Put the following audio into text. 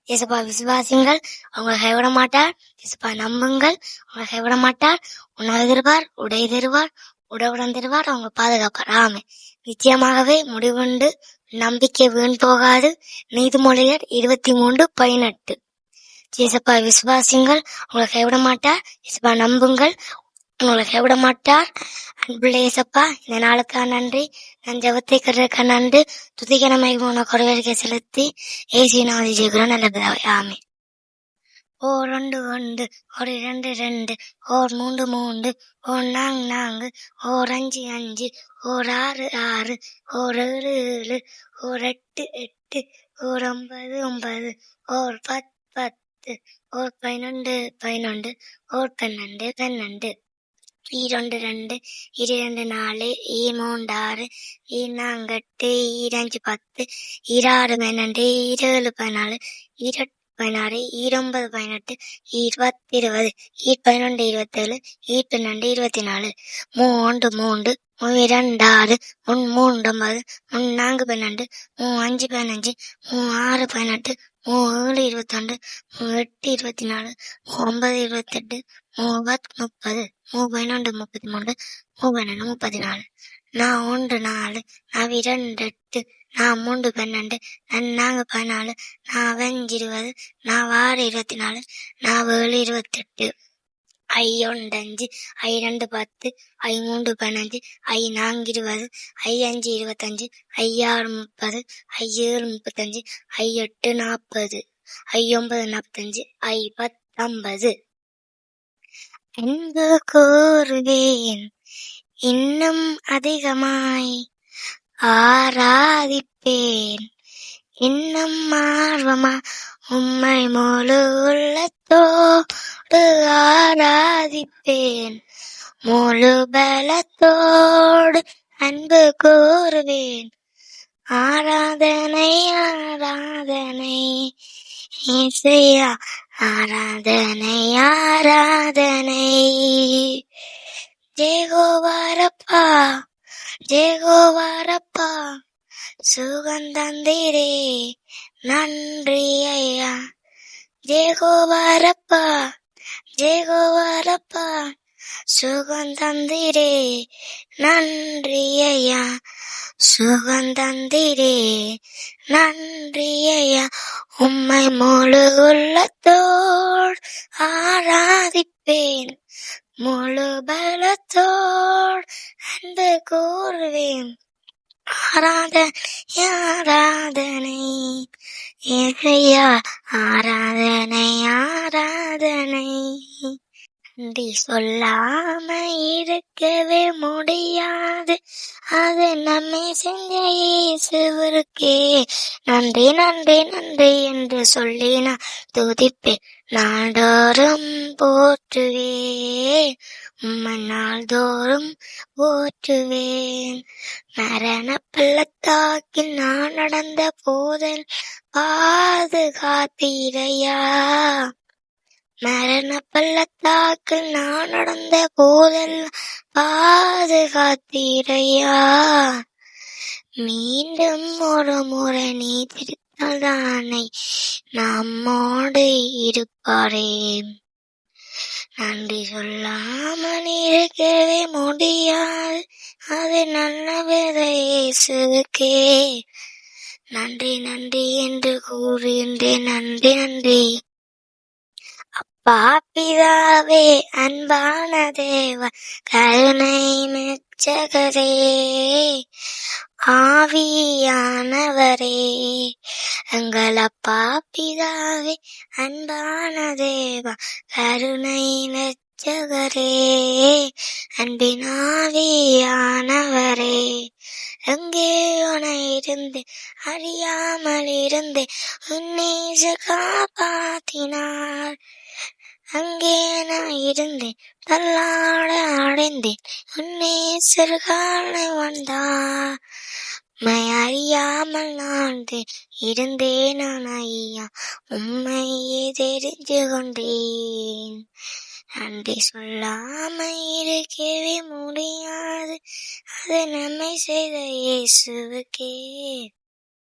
இயேசுப்பா விசுவாசிங்கள், உங்களை கைவிட மாட்டார். இயேசுப்பா நம்புங்கள், உங்களை கைவிட மாட்டார். உணவு தருவார், உடை தருவார், உடவுடன் தருவார், அவங்க பாதுகாப்பார். ஆமே. நிச்சயமாகவே முடிவுண்டு, நம்பிக்கை வீண் போகாது. நீதிமொழிகள் 23:18. இயேசுப்பா விசுவாசிங்கள், உங்களை கைவிட மாட்டார். இயேசுப்பா நம்புங்கள், உங்களை கைவிட மாட்டார். அன்புள்ள இயேசப்பா, இந்த நாளுக்காக நன்றி. நான் ஜெபத்தை கருக்க நன்றி. துதிகரமை போன கொடவரிக்கை செலுத்தி ஏசினாதி ஜெகுரன் நல்ல பிதாவே. ஆமே. ஓர் 1 1, ஓர் 2 2, ஓர் 3 3, ஓர் 4 4, ஓர் 5 5, ஓர் 6 6, ஓர் 7 7, ஓர் 8 8, ஓர் 9 9, ஓர் 10 10, ஓர் 11 11, ஓர் 12 12, ஈரொண்டு 2, 2 4, 3 6, 4 8, 5 10, 6 12, 7 14, 8 16, 9 18, 20 20, 11 27, 12 24, 3 3, 2 6, 3 9, 4 12, 5 15, 6 18, 7 22, 8 24, 9 28, 30 30, 11 33, 11 34. நான் 1 4, நான் 2 8, நான் 3 12, நான் 4 14, நான் 5 20, நான் 6 24, நான் 7 28, I 1 5, I 2 10, I 3 15, I 4 20, I 5 25, I 6 30, I 7 35, I 8 40, I 9 45, I 10 50. அன்பு கூறுவேன் இன்னும் அதிகமாய், ஆராதிப்பேன் இன்னும் ஆர்வமா, உம்மை முழு உள்ளத்தோடு ஆராதிப்பேன், முழு பலத்தோடு அன்பு கூறுவேன். ஆராதனை ஆராதனை இசையா, ஆராதனை ஆராதனை. ஜெகோவாரப்பா ஜெகோவாரப்பா, சுகந்தந்திரே நன்றி ஐயா. ஜெகோவாரப்பா ஜெகோவாரப்பா, சுகந்தந்திரே நன்றி ஐயா. சுகந்தந்திரே நன்றி ஐயா. உம்மை முழு உள்ளத்தோடு ஆராதிப்பேன், முழு பலத்தோடு அன்பு கூறுவேன். ஆராதனை ஆராதனை ஏசையா, ஆராதனை ஆராதனை. நன்றி சொல்லாம இருக்கவே முடியாது, அது நம்மை செஞ்ச இயேசுவிற்கே நன்றி நன்றி நன்றி என்று சொல்லி நான் துதிப்பேன், நாள்தோறும் போற்றுவேன், உம்மை நாள்தோறும் போற்றுவேன். மரண பள்ளத்தாக்கில் நான் நடந்த போதில் பாதுகாத்தீரையா, மரண பள்ளத்தாக்கில் நான் நடந்த போதில் பாதுகாத்தீரையா. மீண்டும் ஒரு முறை நீ திருத்தால்தானே நம்மோடு இருப்பாரே. நன்றி சொல்லாமல் இருக்கவே முடியாது, அது நல்ல இயேசுவுக்கே நன்றி நன்றி என்று கூறுகின்றேன். நன்றி நன்றி. அப்பா பிதாவே அன்பான தேவ கருணை மெச்சகரே, ஆவியானவரே எங்கள் அப்பா பிதாவே அன்பான தேவ கருணை மெச்சகரே, அன்பின் ஆவியானவரே எங்கே உனை இருந்து அறியாமல் இருந்து உன்னேச காப்பாத்தினார், அங்கே நான் இருந்தேன் தள்ளாட அடைந்தேன் உன்னேசர் காலை வந்தார். உம்மை அறியாமல் நான் இருந்தேன், நான் ஐயா உம்மையே தெரிஞ்சு கொண்டேன். நன்றி சொல்லாம இருக்கவே முடியாது, அது நம்மை செய்த இயேசுவுக்கே